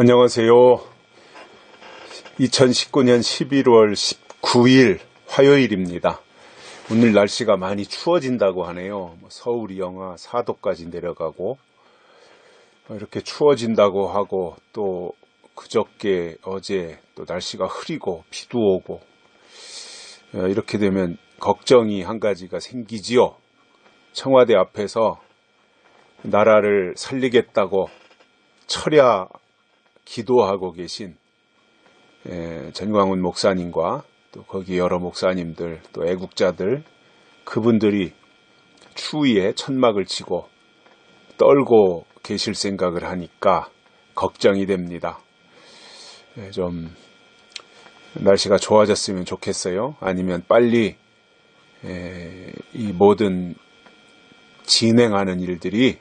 안녕하세요. 2019년 11월 19일 화요일입니다. 오늘 날씨가 많이 추워진다고 하네요. 서울이 영하 4도까지 내려가고 이렇게 추워진다고 하고, 또 그저께 어제 또 날씨가 흐리고 비도 오고, 이렇게 되면 걱정이 한 가지가 생기지요. 청와대 앞에서 나라를 살리겠다고 철야 기도하고 계신 전광훈 목사님과 또 거기 여러 목사님들, 또 애국자들, 그분들이 추위에 천막을 치고 떨고 계실 생각을 하니까 걱정이 됩니다. 좀 날씨가 좋아졌으면 좋겠어요. 아니면 빨리 이 모든 진행하는 일들이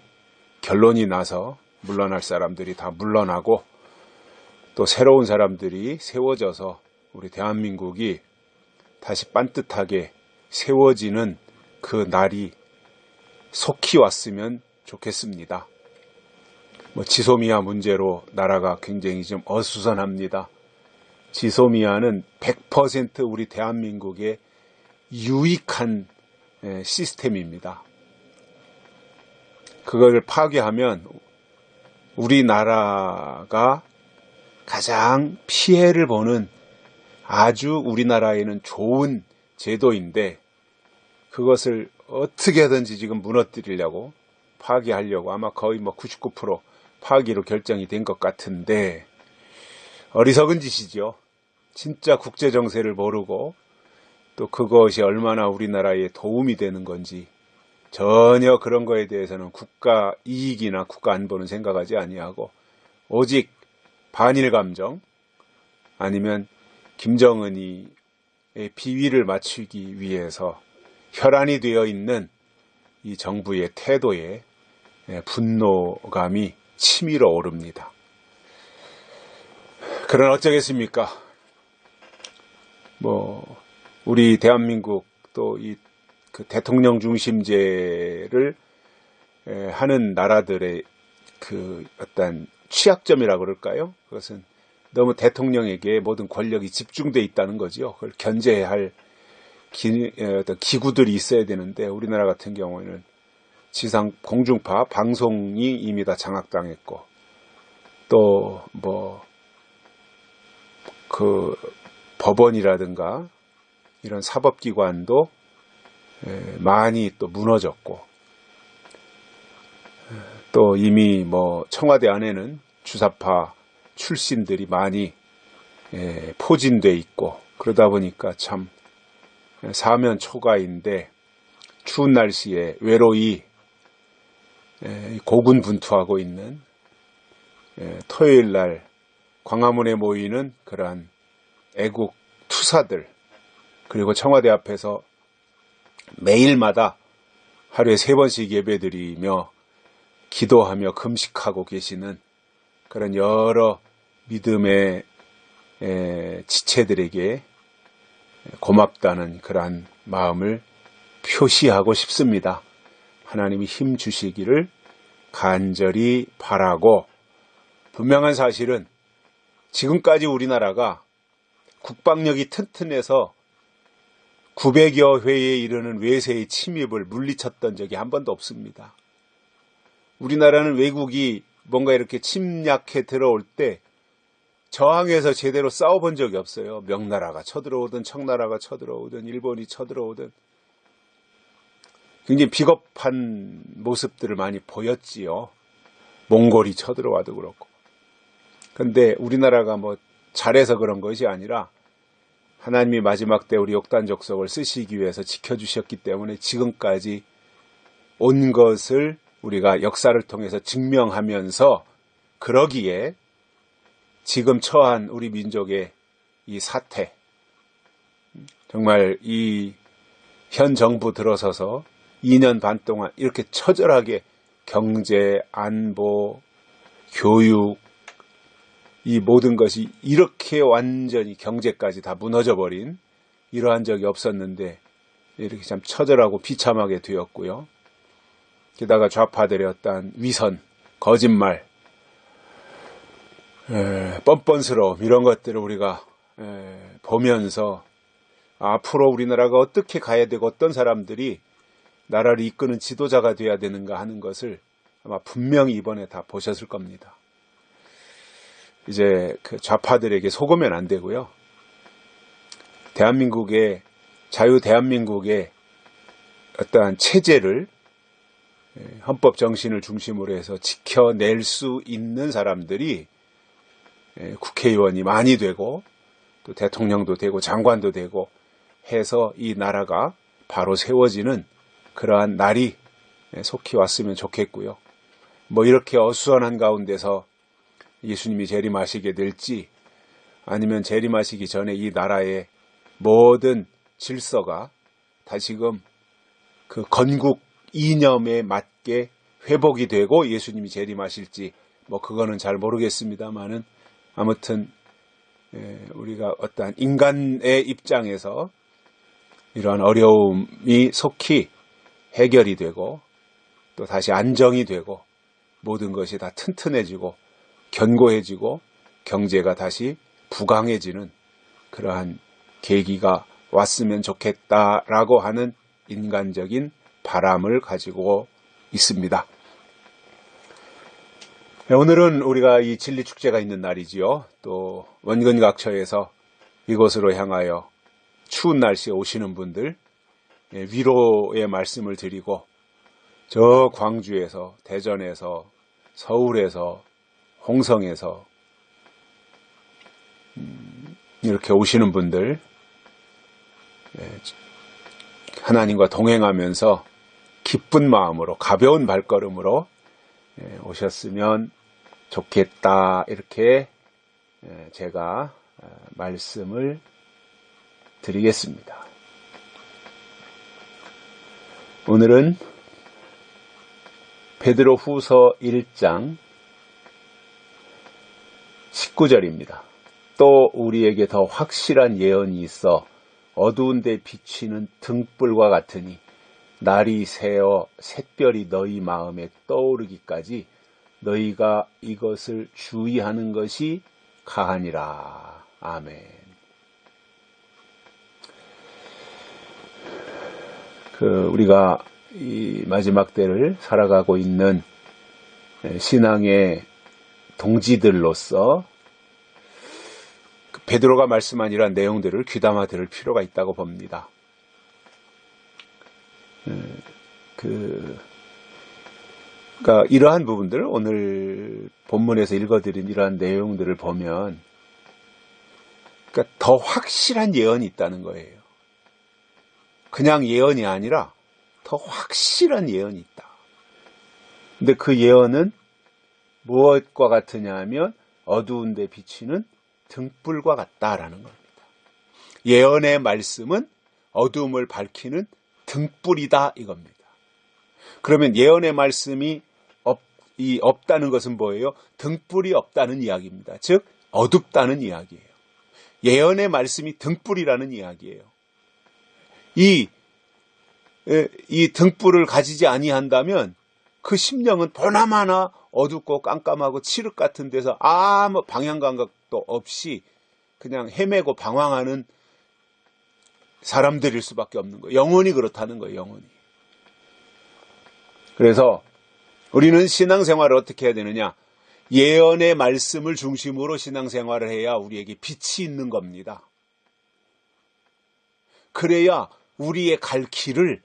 결론이 나서 물러날 사람들이 다 물러나고, 또 새로운 사람들이 세워져서 우리 대한민국이 다시 반듯하게 세워지는 그 날이 속히 왔으면 좋겠습니다. 지소미아 문제로 나라가 굉장히 좀 어수선합니다. 지소미아는 100% 우리 대한민국의 유익한 시스템입니다. 그걸 파괴하면 우리나라가 가장 피해를 보는 아주 우리나라에는 좋은 제도인데, 그것을 어떻게든지 지금 무너뜨리려고, 파괴하려고 아마 거의 99% 파기로 결정이 된 것 같은데, 어리석은 짓이죠. 진짜 국제 정세를 모르고, 또 그것이 얼마나 우리나라에 도움이 되는 건지 전혀 그런 거에 대해서는 국가 이익이나 국가 안보는 생각하지 아니하고, 오직 반일 감정, 아니면 김정은이의 비위를 맞추기 위해서 혈안이 되어 있는 이 정부의 태도에 분노감이 치밀어 오릅니다. 그러나 어쩌겠습니까? 우리 대한민국, 또 그 대통령 중심제를 하는 나라들의 그 어떤 취약점이라고 그럴까요? 그것은 너무 대통령에게 모든 권력이 집중되어 있다는 거죠. 그걸 견제할 어떤 기구들이 있어야 되는데, 우리나라 같은 경우에는 지상 공중파 방송이 이미 다 장악당했고, 또 그 법원이라든가 이런 사법기관도 많이 또 무너졌고, 또 이미 청와대 안에는 주사파 출신들이 많이 포진돼 있고, 그러다 보니까 참 사면 초가인데 추운 날씨에 외로이 고군분투하고 있는, 토요일 날 광화문에 모이는 그러한 애국 투사들, 그리고 청와대 앞에서 매일마다 하루에 3번씩 예배드리며 기도하며 금식하고 계시는 그런 여러 믿음의 지체들에게 고맙다는 그러한 마음을 표시하고 싶습니다. 하나님이 힘 주시기를 간절히 바라고, 분명한 사실은 지금까지 우리나라가 국방력이 튼튼해서 900여 회에 이르는 외세의 침입을 물리쳤던 적이 한 번도 없습니다. 우리나라는 외국이 뭔가 이렇게 침략해 들어올 때 저항해서 제대로 싸워본 적이 없어요. 명나라가 쳐들어오든 청나라가 쳐들어오든 일본이 쳐들어오든 굉장히 비겁한 모습들을 많이 보였지요. 몽골이 쳐들어와도 그렇고. 근데 우리나라가 잘해서 그런 것이 아니라 하나님이 마지막 때 우리 역단족속을 쓰시기 위해서 지켜주셨기 때문에 지금까지 온 것을 우리가 역사를 통해서 증명하면서, 그러기에 지금 처한 우리 민족의 이 사태, 정말 이 현 정부 들어서서 2년 반 동안 이렇게 처절하게 경제, 안보, 교육, 이 모든 것이 이렇게 완전히 경제까지 다 무너져버린 이러한 적이 없었는데, 이렇게 참 처절하고 비참하게 되었고요. 게다가 좌파들의 어떤 위선, 거짓말, 뻔뻔스러움 이런 것들을 우리가 보면서 앞으로 우리나라가 어떻게 가야 되고 어떤 사람들이 나라를 이끄는 지도자가 돼야 되는가 하는 것을 아마 분명히 이번에 다 보셨을 겁니다. 이제 그 좌파들에게 속으면 안 되고요. 대한민국의 대한민국의 어떠한 체제를 헌법 정신을 중심으로 해서 지켜낼 수 있는 사람들이 국회의원이 많이 되고 또 대통령도 되고 장관도 되고 해서 이 나라가 바로 세워지는 그러한 날이 속히 왔으면 좋겠고요. 뭐 이렇게 어수선한 가운데서 예수님이 재림하시게 될지 아니면 재림하시기 전에 이 나라의 모든 질서가 다시금 그 건국 이념에 맞게 회복이 되고 예수님이 재림하실지 뭐 그거는 잘 모르겠습니다만은 아무튼 우리가 어떠한 인간의 입장에서 이러한 어려움이 속히 해결이 되고 또 다시 안정이 되고 모든 것이 다 튼튼해지고 견고해지고 경제가 다시 부강해지는 그러한 계기가 왔으면 좋겠다라고 하는 인간적인 바람을 가지고 있습니다. 오늘은 우리가 이 진리축제가 있는 날이지요. 또 원근각처에서 이곳으로 향하여 추운 날씨에 오시는 분들 위로의 말씀을 드리고 저 광주에서 대전에서 서울에서 홍성에서 이렇게 오시는 분들 하나님과 동행하면서 기쁜 마음으로 가벼운 발걸음으로 오셨으면 좋겠다 이렇게 제가 말씀을 드리겠습니다. 오늘은 베드로후서 1장 19절입니다. 또 우리에게 더 확실한 예언이 있어 어두운 데 비치는 등불과 같으니 날이 새어 샛별이 너희 마음에 떠오르기까지 너희가 이것을 주의하는 것이 가하니라. 아멘. 우리가 이 마지막 때를 살아가고 있는 신앙의 동지들로서 베드로가 말씀한 이러한 내용들을 귀담아 들을 필요가 있다고 봅니다. 그러니까 이러한 부분들 오늘 본문에서 읽어드린 이러한 내용들을 보면 그러니까 더 확실한 예언이 있다는 거예요. 그냥 예언이 아니라 더 확실한 예언이 있다. 근데 그 예언은 무엇과 같으냐 하면 어두운 데 비치는 등불과 같다라는 겁니다. 예언의 말씀은 어두움을 밝히는 등불이다 이겁니다. 그러면 예언의 말씀이 없다는 것은 뭐예요? 등불이 없다는 이야기입니다. 즉 어둡다는 이야기예요. 예언의 말씀이 등불이라는 이야기예요. 이 등불을 가지지 아니한다면 그 심령은 보나마나 어둡고 깜깜하고 칠흑 같은 데서 아무 방향 감각도 없이 그냥 헤매고 방황하는 사람들일 수밖에 없는 거예요. 영혼이 그렇다는 거예요. 영혼이. 그래서 우리는 신앙생활을 어떻게 해야 되느냐? 예언의 말씀을 중심으로 신앙생활을 해야 우리에게 빛이 있는 겁니다. 그래야 우리의 갈 길을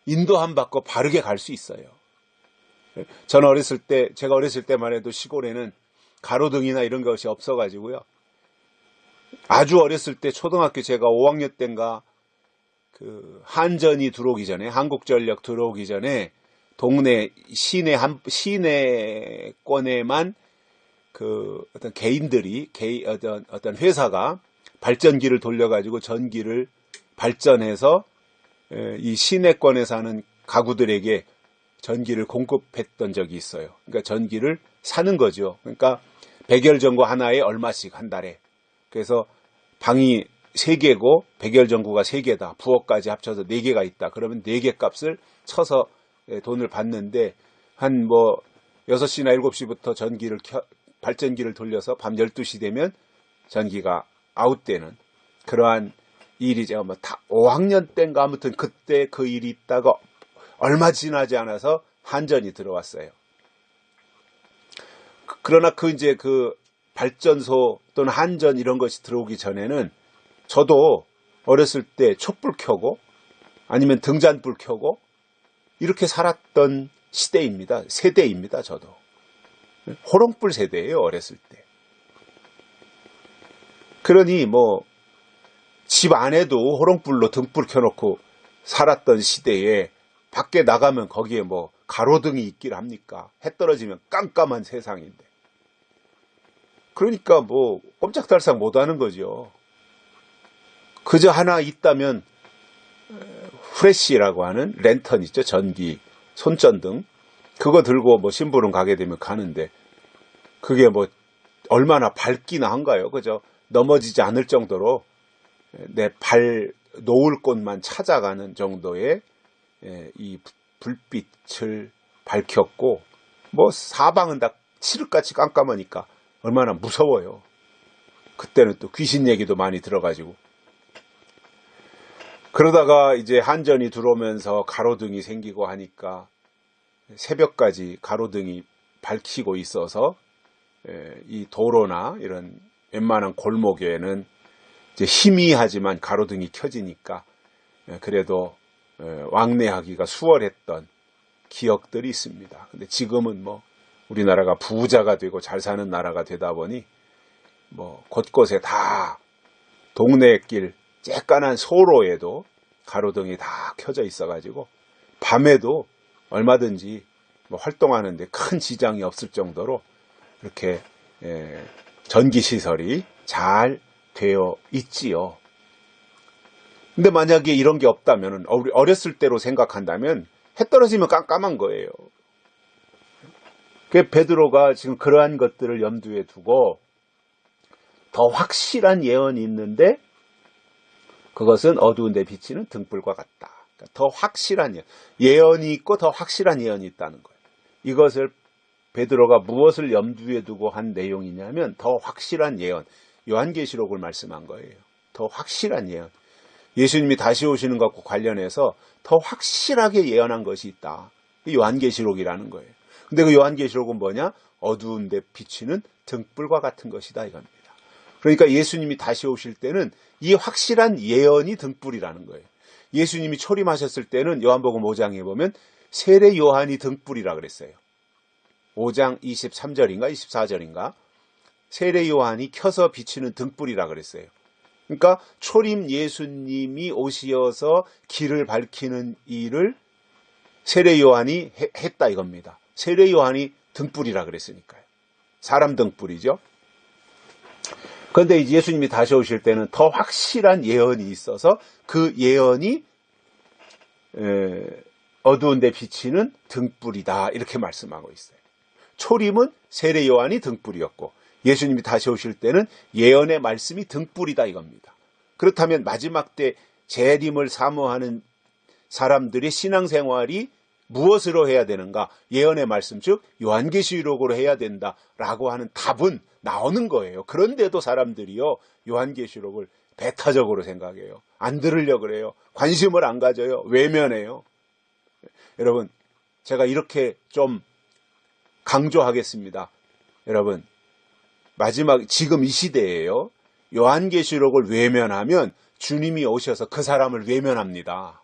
인도함 받고 바르게 갈 수 있어요. 제가 어렸을 때만 해도 시골에는 가로등이나 이런 것이 없어가지고요. 아주 어렸을 때 초등학교 제가 5학년 때인가 그 한전이 들어오기 전에 한국전력 들어오기 전에 동네 시내권에만 그 어떤 개인들이 어떤 회사가 발전기를 돌려가지고 전기를 발전해서 이 시내권에 사는 가구들에게 전기를 공급했던 적이 있어요. 그러니까 전기를 사는 거죠. 그러니까 백열전구 하나에 얼마씩 한 달에. 그래서 방이 3개고 백열전구가 3개다. 부엌까지 합쳐서 4개가 있다. 그러면 4개 값을 쳐서 돈을 받는데 한 6시나 7시부터 전기를 발전기를 돌려서 밤 12시 되면 전기가 아웃되는 그러한 일이 제가 뭐 다 5학년 때인가 아무튼 그때 그 일이 있다가 얼마 지나지 않아서 한전이 들어왔어요. 그러나 이제 그 발전소 또는 한전 이런 것이 들어오기 전에는 저도 어렸을 때 촛불 켜고 아니면 등잔불 켜고 이렇게 살았던 시대입니다. 세대입니다. 저도. 호롱불 세대예요. 어렸을 때. 그러니 뭐 집 안에도 호롱불로 등불 켜놓고 살았던 시대에 밖에 나가면 거기에 뭐 가로등이 있길 합니까? 해 떨어지면 깜깜한 세상인데. 그러니까 뭐 꼼짝달싹 못하는 거죠. 그저 하나 있다면 후레쉬라고 하는 랜턴 있죠. 전기, 손전등. 그거 들고 뭐 심부름 가게 되면 가는데 그게 뭐 얼마나 밝기나 한가요. 그죠? 넘어지지 않을 정도로 내 발 놓을 곳만 찾아가는 정도의 이 불빛을 밝혔고 뭐 사방은 다 칠흑같이 깜깜하니까 얼마나 무서워요. 그때는 또 귀신 얘기도 많이 들어가지고 그러다가 이제 한전이 들어오면서 가로등이 생기고 하니까 새벽까지 가로등이 밝히고 있어서 이 도로나 이런 웬만한 골목에는 이제 희미하지만 가로등이 켜지니까 그래도 왕래하기가 수월했던 기억들이 있습니다. 근데 지금은 뭐 우리나라가 부자가 되고 잘 사는 나라가 되다 보니 뭐 곳곳에 다 동네 길 쬐깐한 소로에도 가로등이 다 켜져 있어가지고 밤에도 얼마든지 뭐 활동하는데 큰 지장이 없을 정도로 이렇게 전기시설이 잘 되어 있지요. 근데 만약에 이런 게 없다면 우리 어렸을 때로 생각한다면 해 떨어지면 깜깜한 거예요. 그 베드로가 지금 그러한 것들을 염두에 두고 더 확실한 예언이 있는데 그것은 어두운 데 비치는 등불과 같다. 그러니까 더 확실한 예언이 있고 더 확실한 예언이 있다는 거예요. 이것을 베드로가 무엇을 염두에 두고 한 내용이냐면 더 확실한 예언. 요한계시록을 말씀한 거예요. 더 확실한 예언. 예수님이 다시 오시는 것과 관련해서 더 확실하게 예언한 것이 있다. 요한계시록이라는 거예요. 근데 그 요한계시록은 뭐냐? 어두운 데 비치는 등불과 같은 것이다 이겁니다. 그러니까 예수님이 다시 오실 때는 이 확실한 예언이 등불이라는 거예요. 예수님이 초림하셨을 때는 요한복음 5장에 보면 세례 요한이 등불이라 그랬어요. 5장 23절인가 24절인가 세례 요한이 켜서 비치는 등불이라 그랬어요. 그러니까 초림 예수님이 오시어서 길을 밝히는 일을 세례 요한이 했다 이겁니다. 세례 요한이 등불이라 그랬으니까요. 사람 등불이죠. 그런데 이제 예수님이 다시 오실 때는 더 확실한 예언이 있어서 그 예언이 어두운 데 비치는 등불이다 이렇게 말씀하고 있어요. 초림은 세례 요한이 등불이었고 예수님이 다시 오실 때는 예언의 말씀이 등불이다 이겁니다. 그렇다면 마지막 때 재림을 사모하는 사람들의 신앙생활이 무엇으로 해야 되는가? 예언의 말씀 즉 요한계시록으로 해야 된다라고 하는 답은 나오는 거예요. 그런데도 사람들이요 요한계시록을 배타적으로 생각해요. 안 들으려고 그래요. 관심을 안 가져요. 외면해요. 여러분 제가 이렇게 좀 강조하겠습니다. 여러분 마지막 지금 이 시대에요. 요한계시록을 외면하면 주님이 오셔서 그 사람을 외면합니다.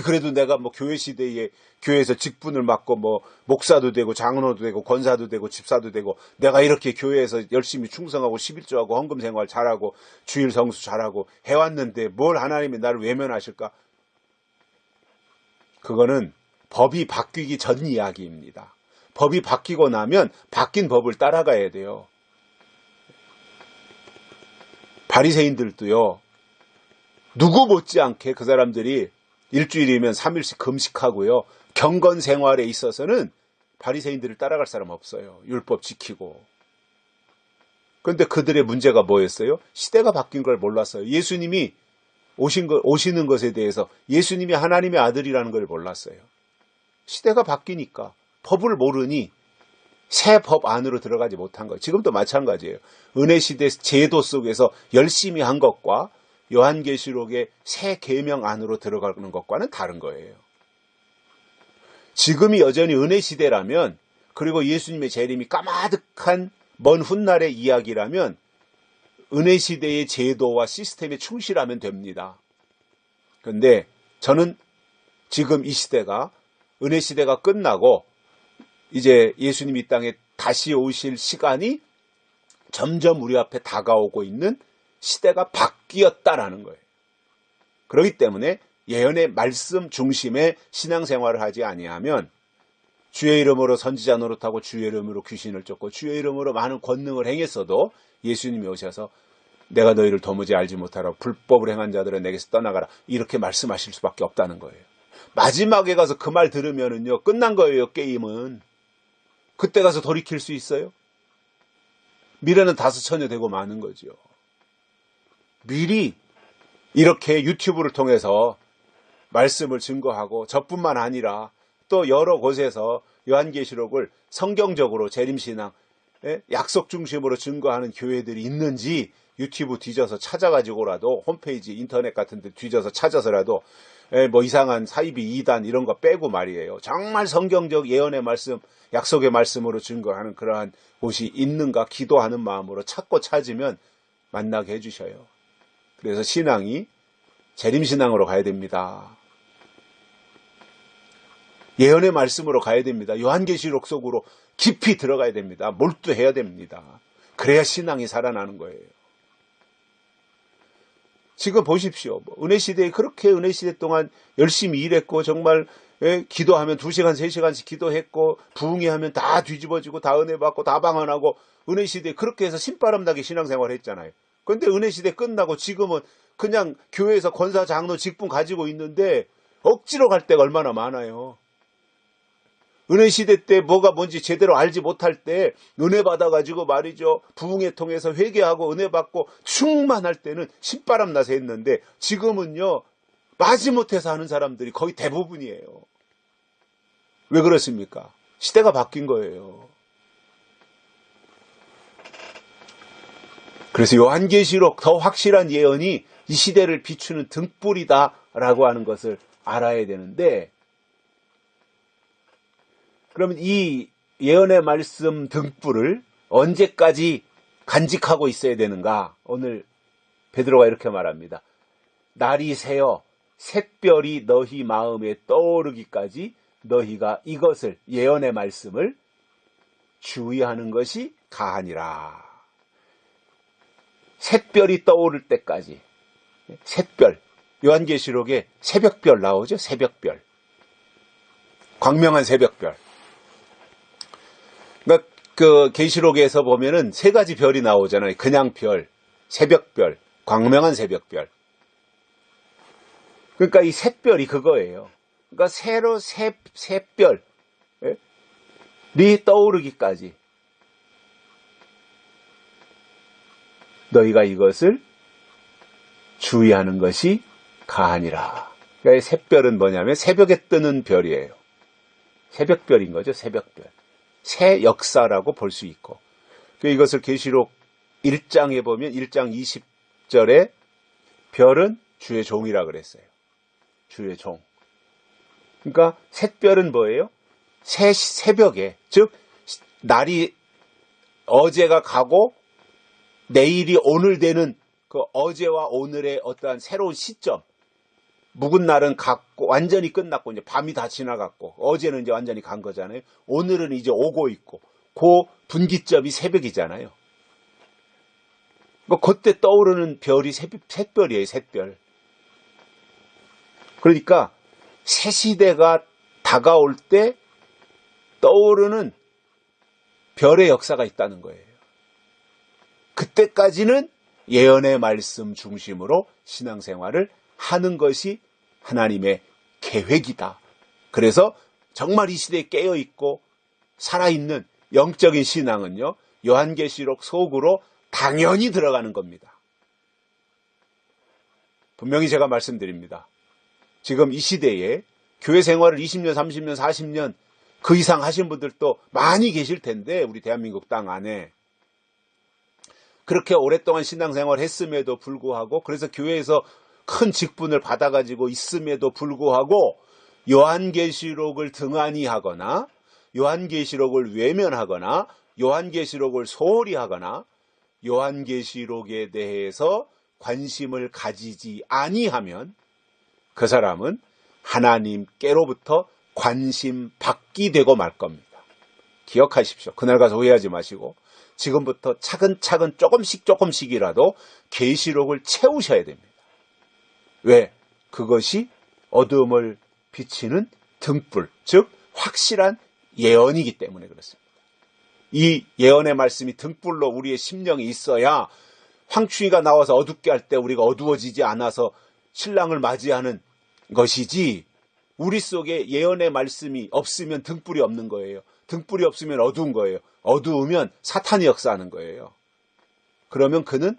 그래도 내가 뭐 교회 시대에 교회에서 직분을 맡고 뭐 목사도 되고 장로도 되고 권사도 되고 집사도 되고 내가 이렇게 교회에서 열심히 충성하고 11조하고 헌금 생활 잘하고 주일 성수 잘하고 해왔는데 뭘 하나님이 나를 외면하실까? 그거는 법이 바뀌기 전 이야기입니다. 법이 바뀌고 나면 바뀐 법을 따라가야 돼요. 바리새인들도요. 누구 못지않게 그 사람들이 일주일이면 3일씩 금식하고요. 경건 생활에 있어서는 바리새인들을 따라갈 사람 없어요. 율법 지키고. 그런데 그들의 문제가 뭐였어요? 시대가 바뀐 걸 몰랐어요. 예수님이 오시는 것에 대해서 예수님이 하나님의 아들이라는 걸 몰랐어요. 시대가 바뀌니까 법을 모르니 새 법 안으로 들어가지 못한 거예요. 지금도 마찬가지예요. 은혜시대 제도 속에서 열심히 한 것과 요한계시록의 새 계명 안으로 들어가는 것과는 다른 거예요. 지금이 여전히 은혜시대라면, 그리고 예수님의 재림이 까마득한 먼 훗날의 이야기라면 은혜시대의 제도와 시스템에 충실하면 됩니다. 그런데 저는 지금 이 시대가 은혜시대가 끝나고 이제 예수님이 이 땅에 다시 오실 시간이 점점 우리 앞에 다가오고 있는 시대가 바뀌었다라는 거예요. 그렇기 때문에 예언의 말씀 중심의 신앙생활을 하지 아니하면 주의 이름으로 선지자 노릇하고 주의 이름으로 귀신을 쫓고 주의 이름으로 많은 권능을 행했어도 예수님이 오셔서 내가 너희를 도무지 알지 못하라, 불법을 행한 자들은 내게서 떠나가라, 이렇게 말씀하실 수밖에 없다는 거예요. 마지막에 가서 그 말 들으면은요, 끝난 거예요. 게임은. 그때 가서 돌이킬 수 있어요? 미래는 다소처녀 되고 마는 거죠. 미리 이렇게 유튜브를 통해서 말씀을 증거하고, 저뿐만 아니라 또 여러 곳에서 요한계시록을 성경적으로 재림신앙, 약속 중심으로 증거하는 교회들이 있는지 유튜브 뒤져서 찾아가지고라도, 홈페이지 인터넷 같은 데 뒤져서 찾아서라도 뭐 이상한 사이비 이단 이런 거 빼고 말이에요. 정말 성경적 예언의 말씀, 약속의 말씀으로 증거하는 그러한 곳이 있는가 기도하는 마음으로 찾고 찾으면 만나게 해주셔요. 그래서 신앙이 재림신앙으로 가야 됩니다. 예언의 말씀으로 가야 됩니다. 요한계시록 속으로 깊이 들어가야 됩니다. 몰두해야 됩니다. 그래야 신앙이 살아나는 거예요. 지금 보십시오. 은혜시대에 그렇게 은혜시대 동안 열심히 일했고, 정말 기도하면 2시간, 3시간씩 기도했고, 부흥이 하면 다 뒤집어지고, 다 은혜 받고, 다 방언하고, 은혜시대에 그렇게 해서 신바람나게 신앙생활 했잖아요. 그런데 은혜시대 끝나고 지금은 그냥 교회에서 권사, 장로, 직분 가지고 있는데 억지로 갈 때가 얼마나 많아요. 은혜시대 때 뭐가 뭔지 제대로 알지 못할 때 은혜 받아가지고 말이죠, 부흥회 통해서 회개하고 은혜 받고 충만할 때는 신바람 나서 했는데, 지금은요 마지못해서 하는 사람들이 거의 대부분이에요. 왜 그렇습니까? 시대가 바뀐 거예요. 그래서 요한계시록 더 확실한 예언이 이 시대를 비추는 등불이다라고 하는 것을 알아야 되는데, 그러면 이 예언의 말씀 등불을 언제까지 간직하고 있어야 되는가? 오늘 베드로가 이렇게 말합니다. 날이 새어 샛별이 너희 마음에 떠오르기까지 너희가 이것을, 예언의 말씀을 주의하는 것이 가하니라. 샛별이 떠오를 때까지. 샛별, 요한계시록에 새벽별 나오죠. 새벽별, 광명한 새벽별. 그러니까 그 계시록에서 보면은 3가지 별이 나오잖아요. 그냥 별, 새벽별, 광명한 새벽별. 그러니까 이 샛별이 그거예요. 그러니까 새로 샛별이 떠오르기까지 너희가 이것을 주의하는 것이 가하니라. 그러니까 샛별은 뭐냐면 새벽에 뜨는 별이에요. 새벽별인 거죠. 새벽별. 새 역사라고 볼 수 있고, 이것을 계시록 1장에 보면 1장 20절에 별은 주의 종이라 그랬어요. 주의 종. 그러니까 샛별은 뭐예요? 새벽에, 즉 날이 어제가 가고 내일이 오늘 되는 그 어제와 오늘의 어떠한 새로운 시점. 묵은 날은 갔고 완전히 끝났고 이제 밤이 다 지나갔고, 어제는 이제 완전히 간 거잖아요. 오늘은 이제 오고 있고, 그 분기점이 새벽이잖아요. 그때 떠오르는 별이 샛별이에요. 샛별. 그러니까 새 시대가 다가올 때 떠오르는 별의 역사가 있다는 거예요. 그때까지는 예언의 말씀 중심으로 신앙생활을 하는 것이 하나님의 계획이다. 그래서 정말 이 시대에 깨어있고 살아있는 영적인 신앙은요, 요한계시록 속으로 당연히 들어가는 겁니다. 분명히 제가 말씀드립니다. 지금 이 시대에 교회 생활을 20년, 30년, 40년 그 이상 하신 분들도 많이 계실 텐데 우리 대한민국 땅 안에 그렇게 오랫동안 신앙생활을 했음에도 불구하고 그래서 교회에서 큰 직분을 받아가지고 있음에도 불구하고 요한계시록을 등한히 하거나 요한계시록을 외면하거나 요한계시록을 소홀히 하거나 요한계시록에 대해서 관심을 가지지 아니하면 그 사람은 하나님께로부터 관심 받기 되고 말 겁니다. 기억하십시오. 그날 가서 후회하지 마시고 지금부터 차근차근 조금씩이라도 계시록을 채우셔야 됩니다. 왜? 그것이 어둠을 비치는 등불, 즉 확실한 예언이기 때문에 그렇습니다. 이 예언의 말씀이 등불로 우리의 심령이 있어야 황충이가 나와서 어둡게 할 때 우리가 어두워지지 않아서 신랑을 맞이하는 것이지 우리 속에 예언의 말씀이 없으면 등불이 없는 거예요. 등불이 없으면 어두운 거예요. 어두우면 사탄이 역사하는 거예요. 그러면 그는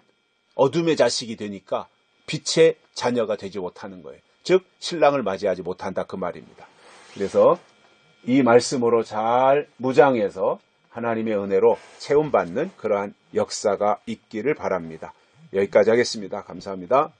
어둠의 자식이 되니까 빛의 자녀가 되지 못하는 거예요. 즉 신랑을 맞이하지 못한다 그 말입니다. 그래서 이 말씀으로 잘 무장해서 하나님의 은혜로 채움받는 그러한 역사가 있기를 바랍니다. 여기까지 하겠습니다. 감사합니다.